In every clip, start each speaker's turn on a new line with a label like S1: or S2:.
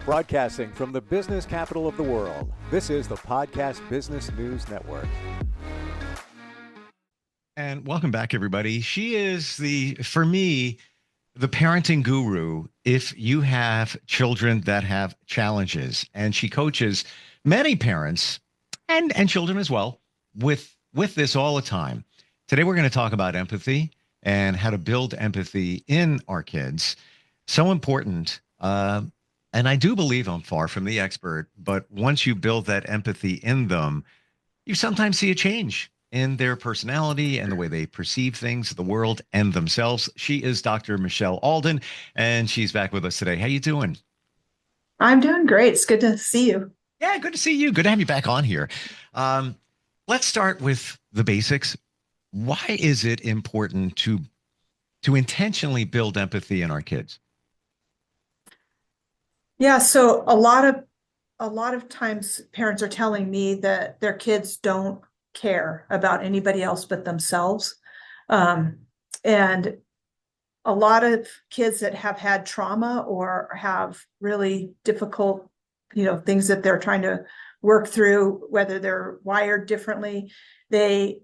S1: Broadcasting from the business capital of the world, this is the Podcast Business News Network.
S2: And welcome back, everybody. She is for me, the parenting guru if you have children that have challenges. And she coaches many parents and children as well with this all the time. Today, we're going to talk about empathy and how to build empathy in our kids. So important. And I do believe I'm far from the expert, but once you build that empathy in them, you sometimes see a change in their personality and the way they perceive things, the world, and themselves. She is Dr. Michelle Alden, and she's back with us today. How you doing?
S3: I'm doing great. It's good to see you.
S2: Yeah, good to see you. Good to have you back on here. Let's start with the basics. Why is it important to intentionally build empathy in our kids?
S3: Yeah, so a lot of times parents are telling me that their kids don't care about anybody else but themselves. And a lot of kids that have had trauma or have really difficult, things that they're trying to work through, whether they're wired differently, they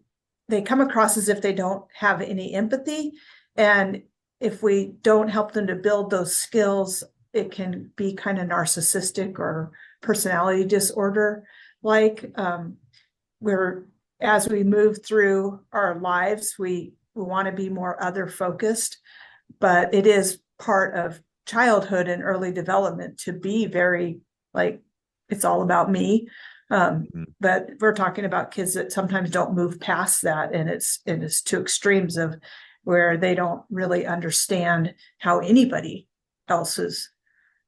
S3: come across as if they don't have any empathy. And if we don't help them to build those skills, it can be kind of narcissistic or personality disorder like. Where as we move through our lives, we want to be more other focused, but it is part of childhood and early development to be very like, it's all about me. But we're talking about kids that sometimes don't move past that, and it's to extremes of where they don't really understand how anybody else is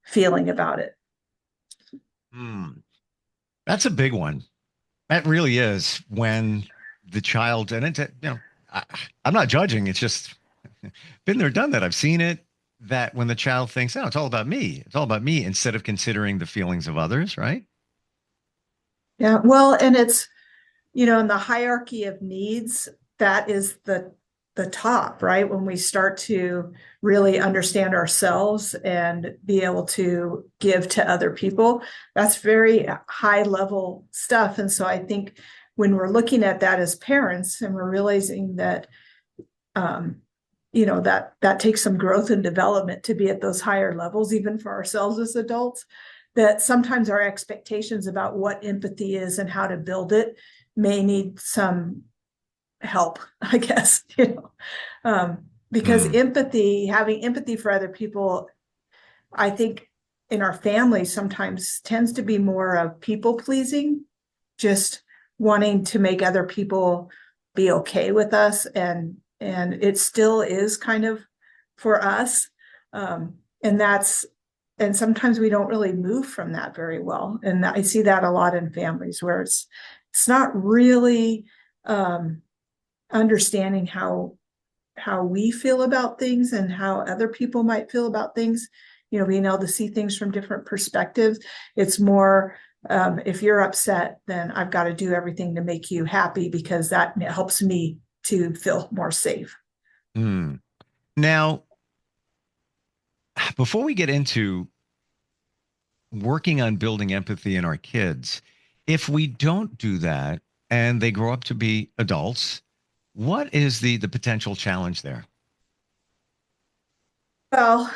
S3: feeling about it.
S2: That's a big one. That really is when the child, and I'm not judging. It's just been there, done that. I've seen it, that when the child thinks, oh, it's all about me. It's all about me, instead of considering the feelings of others, right?
S3: Yeah, well, and it's, in the hierarchy of needs, that is the top, right? When we start to really understand ourselves and be able to give to other people, that's very high level stuff. And so I think when we're looking at that as parents and we're realizing that, that takes some growth and development to be at those higher levels, even for ourselves as adults, that sometimes our expectations about what empathy is and how to build it may need some help, I guess, because having empathy for other people, I think in our family sometimes tends to be more of people pleasing, just wanting to make other people be okay with us. And it still is kind of for us. And sometimes we don't really move from that very well. And I see that a lot in families where it's not really, understanding how we feel about things and how other people might feel about things, being able to see things from different perspectives. It's more, if you're upset, then I've got to do everything to make you happy because that helps me to feel more safe.
S2: Now, before we get into working on building empathy in our kids, if we don't do that and they grow up to be adults, what is the potential challenge there?
S3: Well,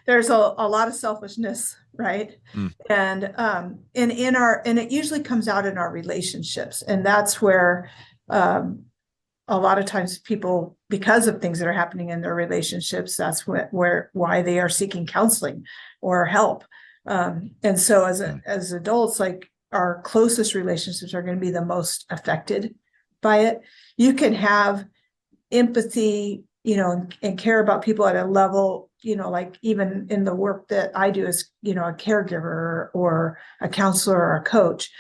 S3: there's a lot of selfishness, right? And it usually comes out in our relationships, and that's where a lot of times people, because of things that are happening in their relationships, that's why they are seeking counseling or help. And so as adults, like our closest relationships are going to be the most affected by it. You can have empathy, and care about people at a level, like even in the work that I do as, a caregiver or a counselor or a coach.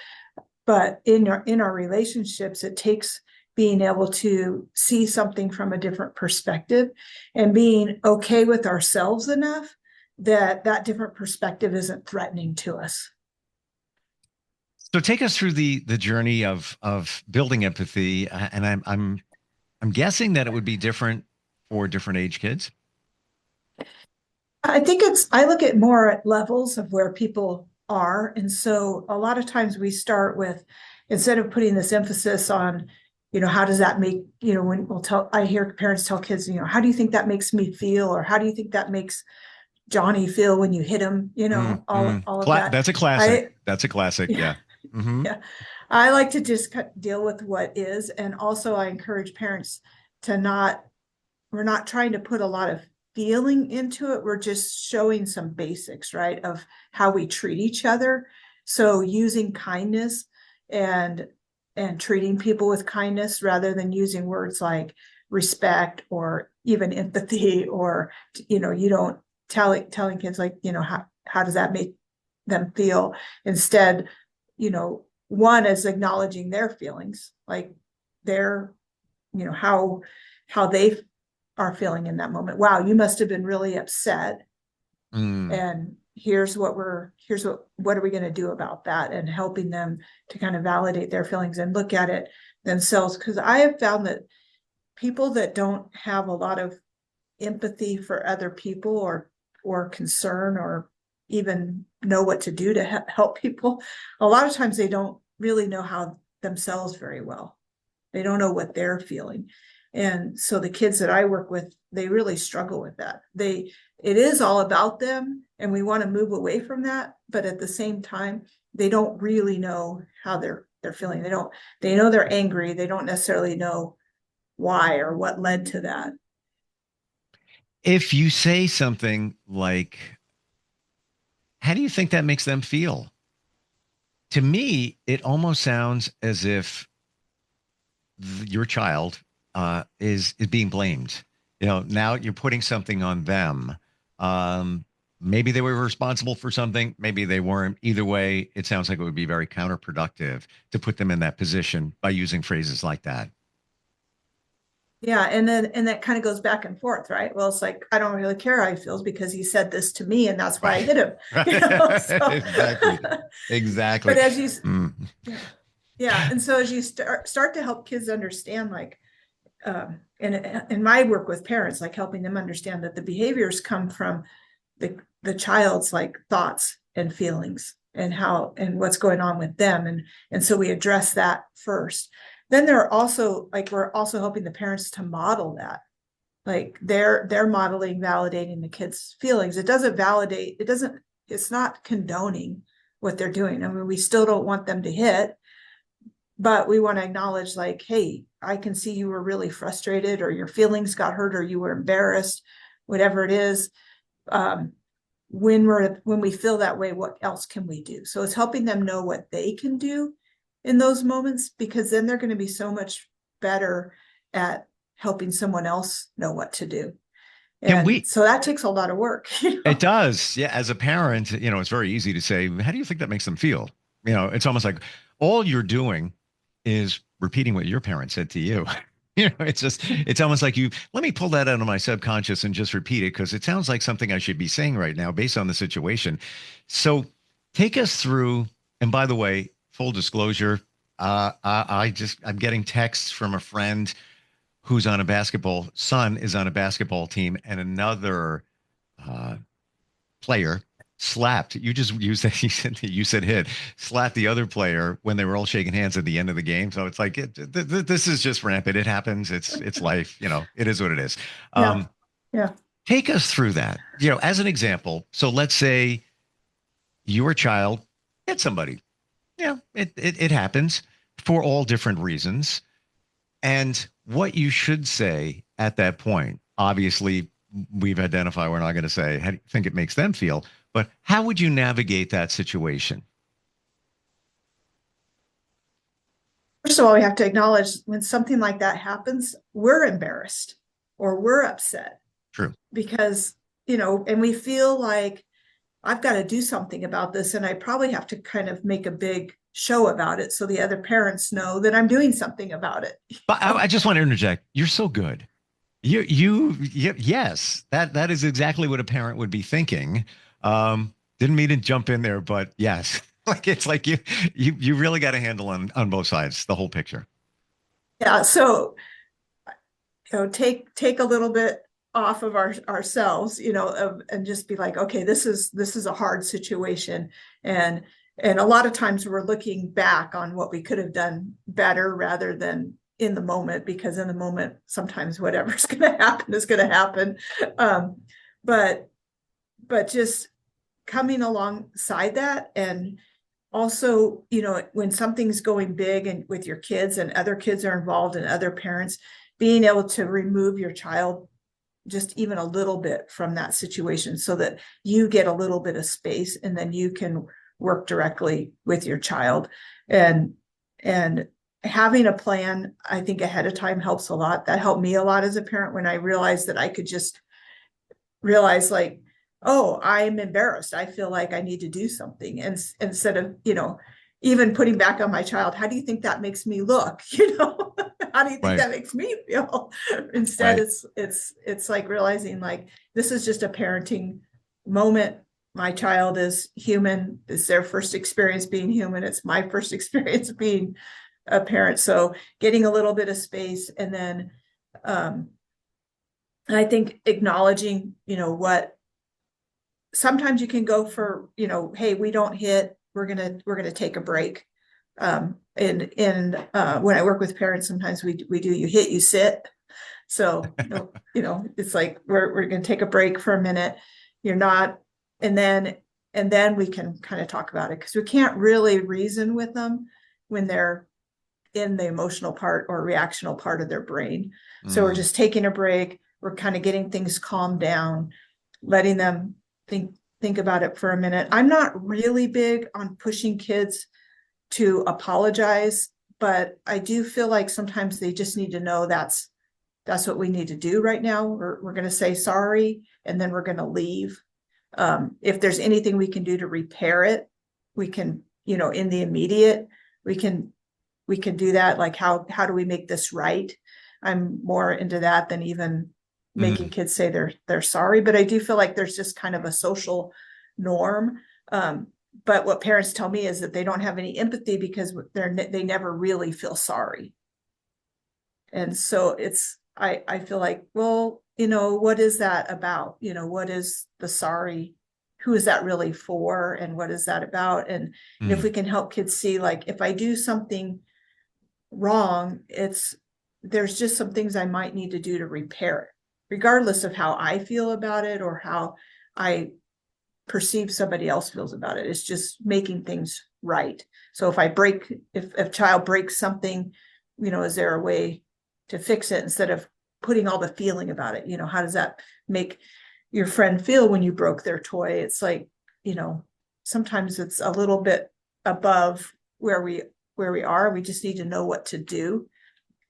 S3: But in our relationships, it takes being able to see something from a different perspective and being okay with ourselves enough that different perspective isn't threatening to us.
S2: So take us through the journey of building empathy, and I'm guessing that it would be different for different age kids.
S3: I think I look at more at levels of where people are. And so a lot of times we start with, instead of putting this emphasis on, how does that make, when I hear parents tell kids, how do you think that makes me feel? Or how do you think that makes Johnny feel when you hit him? All of that.
S2: That's a classic.
S3: I,
S2: That's a classic.
S3: yeah,
S2: Yeah. Hmm.
S3: yeah. I like to just deal with what is. And also I encourage parents to we're not trying to put a lot of feeling into it. We're just showing some basics, right, of how we treat each other. So using kindness and treating people with kindness rather than using words like respect or even empathy, or you don't telling kids like, how does that make them feel? Instead, one is acknowledging their feelings, like their, how they are feeling in that moment. Wow, you must have been really upset.
S2: Mm.
S3: And what are we going to do about that? And helping them to kind of validate their feelings and look at it themselves. Because I have found that people that don't have a lot of empathy for other people, or concern, or even know what to do to help people, a lot of times they don't really know how themselves very well. They don't know what they're feeling. And so the kids that I work with, they really struggle with that. It is all about them, and we want to move away from that. But at the same time, they don't really know how they're feeling. They know they're angry. They don't necessarily know why or what led to that.
S2: If you say something like, how do you think that makes them feel? To me, it almost sounds as if your child is being blamed. Now you're putting something on them. Um, Maybe they were responsible for something. Maybe they weren't. Either way, it sounds like it would be very counterproductive to put them in that position by using phrases like that.
S3: Yeah, and that kind of goes back and forth, right? Well, it's like, I don't really care how he feels because he said this to me, and that's why I
S2: Right.
S3: hit him. So.
S2: Exactly. Exactly.
S3: But as you,
S2: Mm.
S3: yeah, and so as you start to help kids understand, like, in my work with parents, like helping them understand that the behaviors come from the child's like thoughts and feelings, and how and what's going on with them, and so we address that first. Then there are also, like, we're also helping the parents to model that, like they're modeling, validating the kids' feelings. It's not condoning what they're doing. I mean, we still don't want them to hit, but we want to acknowledge, like, hey, I can see you were really frustrated, or your feelings got hurt, or you were embarrassed, whatever it is. um, when we feel that way, what else can we do? So it's helping them know what they can do in those moments, because then they're going to be so much better at helping someone else know what to do.
S2: Can
S3: And
S2: we
S3: so that takes a lot of work.
S2: It does. Yeah. As a parent, it's very easy to say, how do you think that makes them feel? It's almost like all you're doing is repeating what your parent said to you. It's almost like let me pull that out of my subconscious and just repeat it because it sounds like something I should be saying right now based on the situation. So take us through. And by the way, full disclosure, I'm getting texts from a friend who's on a son is on a basketball team, and another uh, player slapped. You said hit, slapped the other player when they were all shaking hands at the end of the game. So it's like this is just rampant. It happens. It's life. It is what it is.
S3: Yeah.
S2: Um,
S3: Yeah.
S2: Take us through that. As an example. So let's say your child hit somebody. Yeah, it happens for all different reasons. And what you should say at that point, obviously, we've identified we're not going to say, how do you think it makes them feel? But how would you navigate that situation?
S3: First of all, we have to acknowledge when something like that happens, we're embarrassed or we're upset,
S2: True.
S3: because, and we feel like, I've got to do something about this, and I probably have to kind of make a big show about it so the other parents know that I'm doing something about it.
S2: But I just want to interject. You're so good. Yes, that is exactly what a parent would be thinking. Didn't mean to jump in there, but yes, like it's like you really got a handle on both sides, the whole picture.
S3: Yeah. So, take a little bit off of ourselves, and just be like, okay, this is a hard situation. And a lot of times we're looking back on what we could have done better rather than in the moment, because in the moment, sometimes whatever's going to happen is going to happen. But just coming alongside that, and also, when something's going big and with your kids and other kids are involved and other parents, being able to remove your child just even a little bit from that situation so that you get a little bit of space, and then you can work directly with your child. And having a plan, I think, ahead of time helps a lot. That helped me a lot as a parent when I realized that I could just realize, like, oh, I'm embarrassed, I feel like I need to do something. And instead of, even putting back on my child, how do you think that makes me look? How do you think
S2: Right.
S3: that makes me feel? Instead,
S2: Right.
S3: it's like realizing, like, this is just a parenting moment. My child is human. It's their first experience being human. It's my first experience being a parent. So getting a little bit of space, and then and I think acknowledging, what sometimes you can go for, hey, we don't hit, we're gonna take a break. And when I work with parents, sometimes we do, you hit, you sit. So, it's like, we're going to take a break for a minute. You're not, and then we can kind of talk about it, because we can't really reason with them when they're in the emotional part or reactional part of their brain. So we're just taking a break. We're kind of getting things calmed down, letting them think about it for a minute. I'm not really big on pushing kids to apologize, but I do feel like sometimes they just need to know that's what we need to do right now. We're going to say sorry, and then we're going to leave. If there's anything we can do to repair it, we can, in the immediate, we can do that. Like, how do we make this right? I'm more into that than even making kids say they're sorry. But I do feel like there's just kind of a social norm. But what parents tell me is that they don't have any empathy because they never really feel sorry. And so I feel like, well, what is that about? What is the sorry? Who is that really for? And what is that about? And if we can help kids see, like, if I do something wrong, there's just some things I might need to do to repair it, regardless of how I feel about it or how I perceive somebody else feels about it. It's just making things right. So if a child breaks something, is there a way to fix it instead of putting all the feeling about it? How does that make your friend feel when you broke their toy? It's like, sometimes it's a little bit above where we are. We just need to know what to do.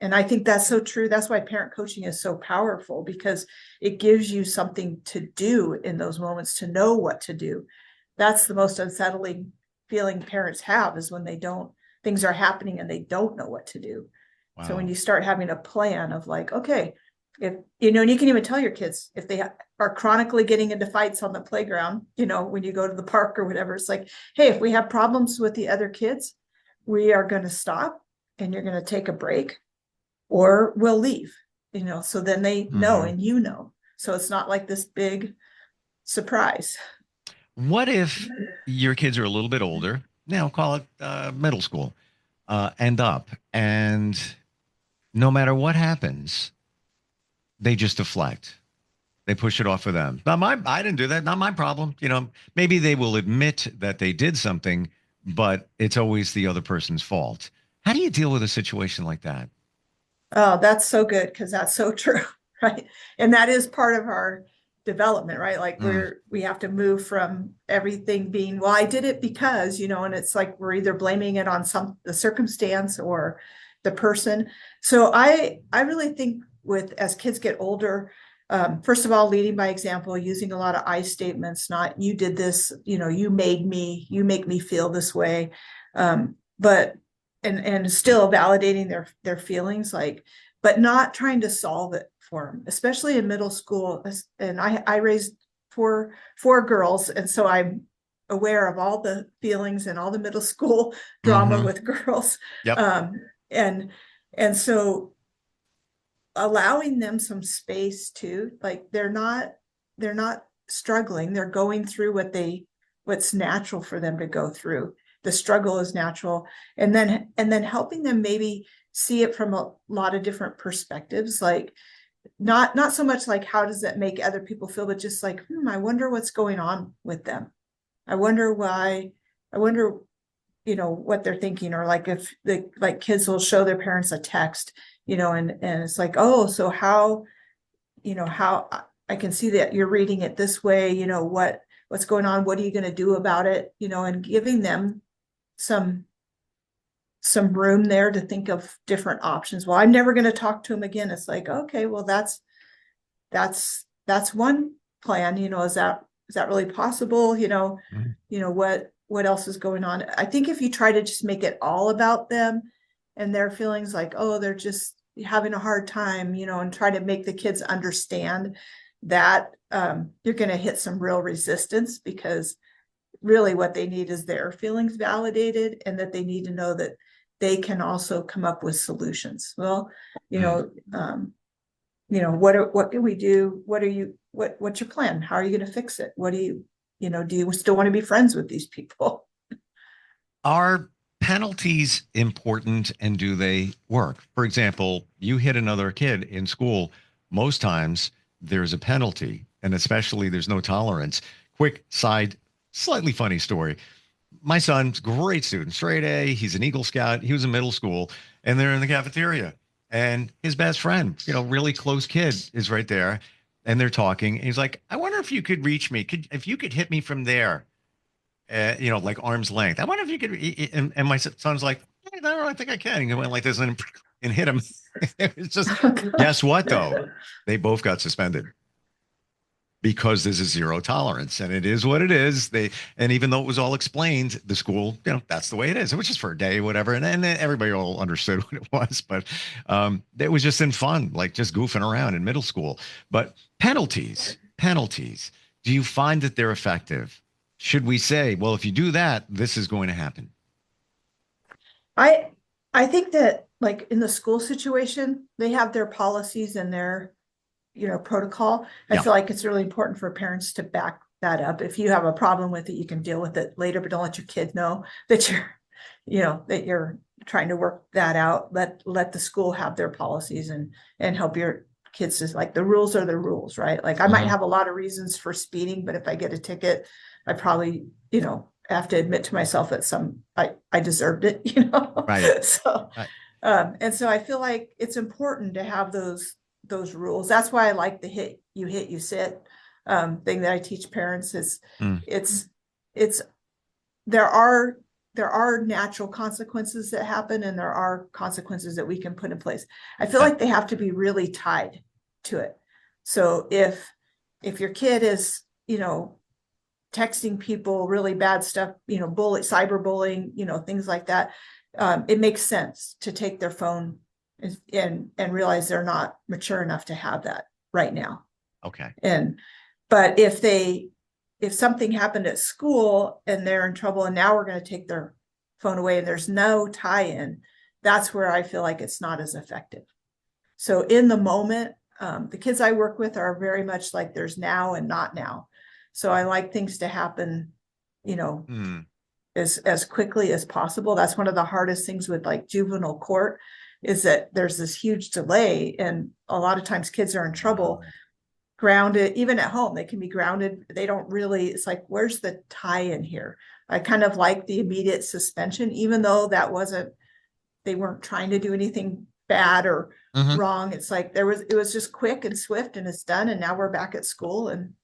S3: And I think that's so true. That's why parent coaching is so powerful, because it gives you something to do in those moments, to know what to do. That's the most unsettling feeling parents have, is when things are happening and they don't know what to do. Wow. So when you start having a plan of, like, okay, if, and you can even tell your kids if they are chronically getting into fights on the playground, when you go to the park or whatever, it's like, hey, if we have problems with the other kids, we are going to stop, and you're going to take a break, or we'll leave, so then they know, and so it's not like this big surprise.
S2: What if your kids are a little bit older, now call it middle school, and no matter what happens, they just deflect. They push it off for them. I didn't do that. Not my problem. Maybe they will admit that they did something, but it's always the other person's fault. How do you deal with a situation like that?
S3: Oh, that's so good, because that's so true, right? And that is part of our development, right? Like, we have to move from everything being, well, I did it because, and it's like we're either blaming it on the circumstance or the person. So I really think, as kids get older, first of all, leading by example, using a lot of I statements, not you did this, you make me feel this way. But and still validating their feelings, like, but not trying to solve it for them, especially in middle school. And I raised four girls, and so I'm aware of all the feelings and all the middle school drama with girls.
S2: Yep.
S3: And so allowing them some space too. Like they're not struggling. They're going through what's natural for them to go through. The struggle is natural. And then helping them maybe see it from a lot of different perspectives. Like not so much like how does that make other people feel, but just like, I wonder what's going on with them. I wonder why, I wonder, what they're thinking, or like if like kids will show their parents a text, and it's like, oh, so how, how I can see that you're reading it this way, what's going on, what are you going to do about it, and giving them some room there to think of different options. Well, I'm never going to talk to him again. It's like, okay, well, that's one plan, is that really possible? What else is going on? I think if you try to just make it all about them and their feelings, like, oh, they're just having a hard time, and try to make the kids understand that, you're going to hit some real resistance, because really what they need is their feelings validated, and that they need to know that they can also come up with solutions. Well, what can we do? What's your plan? How are you going to fix it? What do you still want to be friends with these people?
S2: Are penalties important, and do they work? For example, you hit another kid in school. Most times there's a penalty, and especially there's no tolerance. Quick side, slightly funny story. My son's great student, straight A. He's an Eagle Scout. He was in middle school, and they're in the cafeteria. And his best friend, really close kid, is right there. And they're talking. And he's like, I wonder if you could reach me. If you could hit me from there, like arm's length. I wonder if you could. And my son's like, I don't know, I think I can. And he went like this and hit him. It's just, guess what, though? They both got suspended, because there's a zero tolerance, and it is what it is. And even though it was all explained, the school, that's the way it is. It was just for a day, whatever. And everybody all understood what it was, but it was just in fun, like just goofing around in middle school. But penalties, do you find that they're effective? Should we say, well, if you do that, this is going to happen?
S3: I think that, like, in the school situation, they have their policies and their protocol. I feel like it's really important for parents to back that up. If you have a problem with it, you can deal with it later, but don't let your kid know that you're trying to work that out. Let the school have their policies and help your kids. Is like, the rules are the rules, right? Like, I might have a lot of reasons for speeding, but if I get a ticket, I probably, have to admit to myself that I deserved it,
S2: Right.
S3: So,
S2: Right.
S3: And so I feel like it's important to have those rules. That's why I like the hit, you sit, thing that I teach parents. Is it's there are natural consequences that happen, and there are consequences that we can put in place. I feel like they have to be really tied to it. So if your kid is, texting people really bad stuff, cyberbullying, things like that, it makes sense to take their phone and realize they're not mature enough to have that right now.
S2: Okay.
S3: But if something happened at school and they're in trouble, and now we're going to take their phone away and there's no tie-in, that's where I feel like it's not as effective. So in the moment, the kids I work with are very much like, there's now and not now. So I like things to happen, as quickly as possible. That's one of the hardest things with, like, juvenile court, is that there's this huge delay, and a lot of times kids are in trouble, grounded. Even at home, they can be grounded. They don't really, it's like, where's the tie in here? I kind of like the immediate suspension, even though they weren't trying to do anything bad or wrong. It's like, it was just quick and swift, and it's done. And now we're back at school. And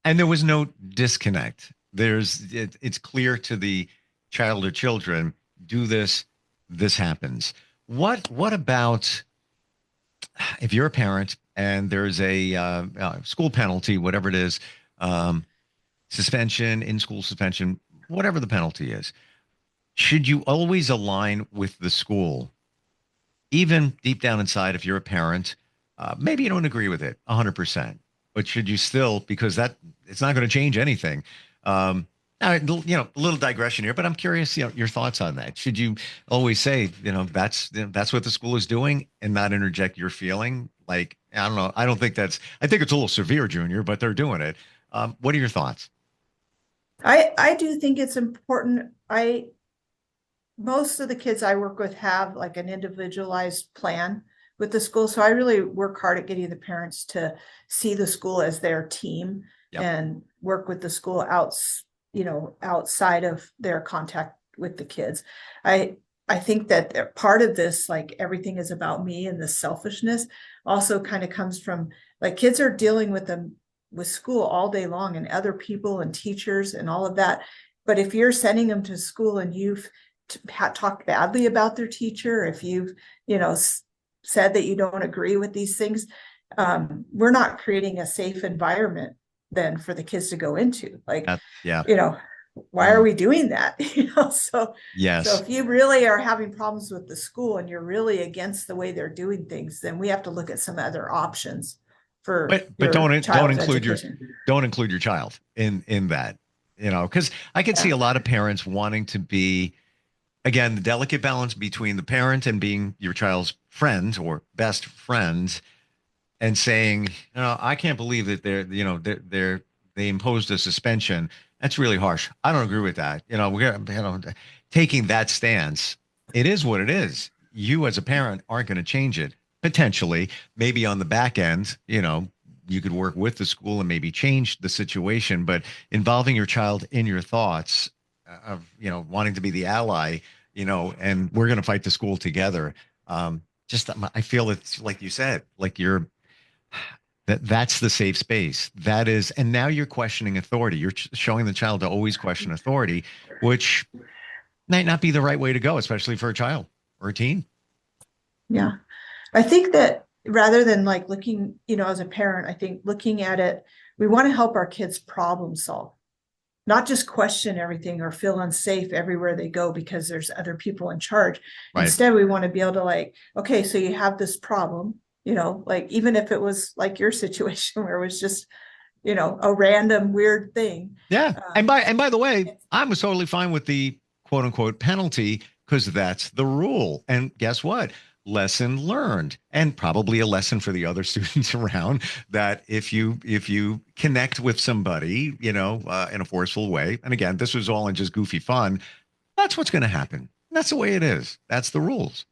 S2: And there was no disconnect. It's clear to the child or children, do this happens. What about if you're a parent and there's a school penalty, whatever it is, suspension, in-school suspension, whatever the penalty is, should you always align with the school? Even deep down inside, if you're a parent, maybe you don't agree with it 100%, but should you still, because it's not going to change anything. A little digression here, but I'm curious, your thoughts on that. Should you always say, that's what the school is doing and not interject your feeling? Like, I don't know. I think it's a little severe, Junior, but they're doing it. What are your thoughts?
S3: I do think it's important. Most of the kids I work with have like an individualized plan with the school. So I really work hard at getting the parents to see the school as their team
S2: Yep.
S3: and work with the school outside of their contact with the kids. I I think that part of this, like everything is about me and the selfishness, also kind of comes from like kids are dealing with them with school all day long and other people and teachers and all of that. But if you're sending them to school and you've talked badly about their teacher, if you've, said that you don't agree with these things, we're not creating a safe environment then for the kids to go into. Like,
S2: Yeah.
S3: you know, why are we doing that? So
S2: Yes.
S3: if you really are having problems with the school and you're really against the way they're doing things, then we have to look at some other options for
S2: But
S3: your
S2: don't
S3: child's
S2: include
S3: education.
S2: your child in that, because I could see
S3: Yeah.
S2: a lot of parents wanting to be, again, the delicate balance between the parent and being your child's friend or best friend, and saying, I can't believe that they imposed a suspension. That's really harsh. I don't agree with that. Taking that stance, it is what it is. You as a parent aren't going to change it. Potentially, maybe on the back end, you could work with the school and maybe change the situation, but involving your child in your thoughts of, wanting to be the ally, and we're going to fight the school together. Just, I feel it's like you said, like that's the safe space. That is, and now you're questioning authority. You're showing the child to always question authority, which might not be the right way to go, especially for a child or a teen.
S3: Yeah. I think that rather than like looking, as a parent, I think looking at it, we want to help our kids problem solve, not just question everything or feel unsafe everywhere they go because there's other people in charge.
S2: Right.
S3: Instead, we want to be able to like, okay, so you have this problem, like even if it was like your situation where it was just, a random weird thing.
S2: Yeah.
S3: Um,
S2: And by the way, I was totally fine with the quote unquote penalty because that's the rule. And guess what? Lesson learned, and probably a lesson for the other students around, that if you connect with somebody, in a forceful way, and again, this was all in just goofy fun, that's what's going to happen. That's the way it is. That's the rules.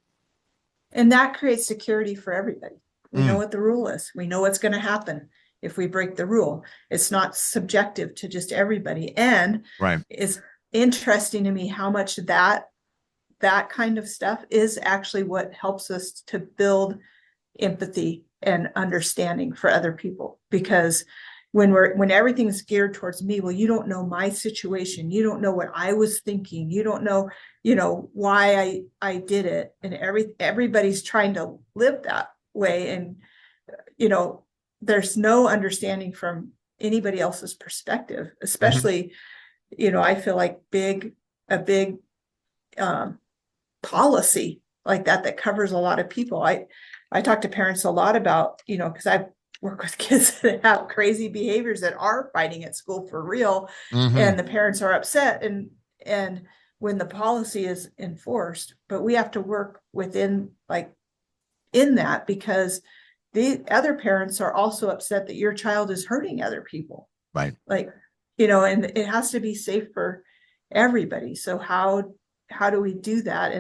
S3: And that creates security for everybody. We know
S2: Mm,
S3: what the rule is. We know what's going to happen if we break the rule. It's not subjective to just everybody. And
S2: right.
S3: it's interesting to me how much that kind of stuff is actually what helps us to build empathy and understanding for other people. Because when everything's geared towards me, well, you don't know my situation, you don't know what I was thinking, you don't know, why I did it, and everybody's trying to live that way, and you know there's no understanding from anybody else's perspective,
S2: Mhm.
S3: especially, I feel like a big um, policy like that covers a lot of people. I talk to parents a lot about, because I work with kids that have crazy behaviors that are fighting at school for real, and
S2: Mhm.
S3: the parents are upset, and when the policy is enforced, but we have to work within, like, in that, because the other parents are also upset that your child is hurting other people,
S2: Right.
S3: like, and it has to be safe for everybody. So how do we do that?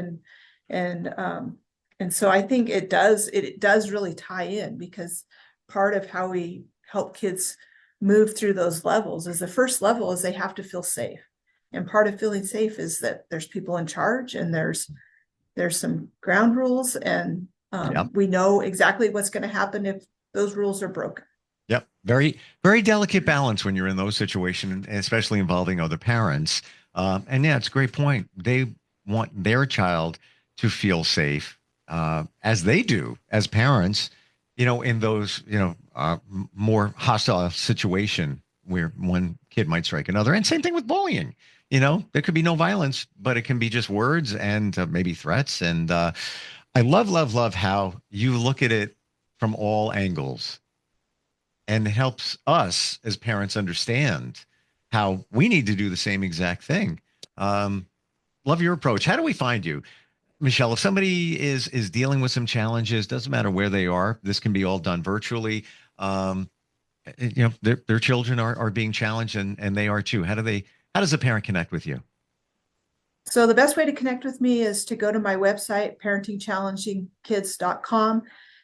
S3: And so I think it does really tie in, because part of how we help kids move through those levels is the first level is they have to feel safe. And part of feeling safe is that there's people in charge, and there's some ground rules, and
S2: Yep.
S3: we know exactly what's going to happen if those rules are broken.
S2: Yep. Very, very delicate balance when you're in those situations, and especially involving other parents. And yeah, it's a great point. They want their child to feel safe, as they do as parents, in those, more hostile situation where one kid might strike another. And same thing with bullying. There could be no violence, but it can be just words and maybe threats. And I love, love, love how you look at it from all angles and helps us as parents understand. how we need to do the same exact thing. Love your approach. How do we find you, Michelle? If somebody is dealing with some challenges, doesn't matter where they are. This can be all done virtually. Um, their children are being challenged, and they are too. How does a parent connect with you?
S3: So the best way to connect with me is to go to my website, parentingchallengingkids.com,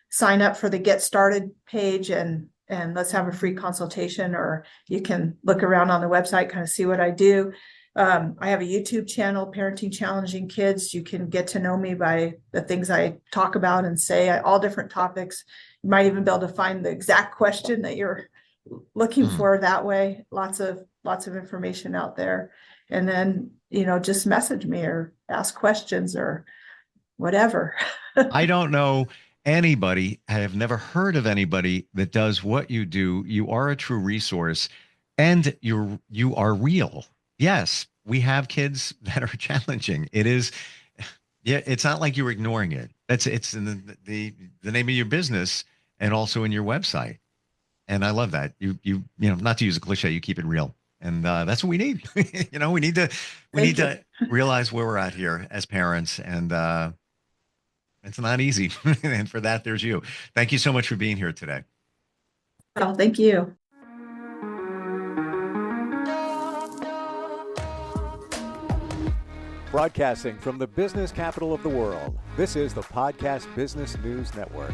S3: sign up for the Get Started page, and let's have a free consultation, or you can look around on the website, kind of see what I do. I have a YouTube channel, Parenting Challenging Kids. You can get to know me by the things I talk about and say, all different topics. You might even be able to find the exact question that you're looking for that way. Lots of information out there. And then, just message me or ask questions or whatever.
S2: I don't know anybody. I have never heard of anybody that does what you do. You are a true resource, and you are real. Yes, we have kids that are challenging. It is, yeah. It's not like you're ignoring it. It's in the name of your business and also in your website. And I love that. Not to use a cliche, you keep it real. And that's what we need. We need to realize where we're at here as parents, and it's not easy. And for that, there's you. Thank you so much for being here today.
S3: Well, thank you.
S1: Broadcasting from the business capital of the world, this is the Podcast Business News Network.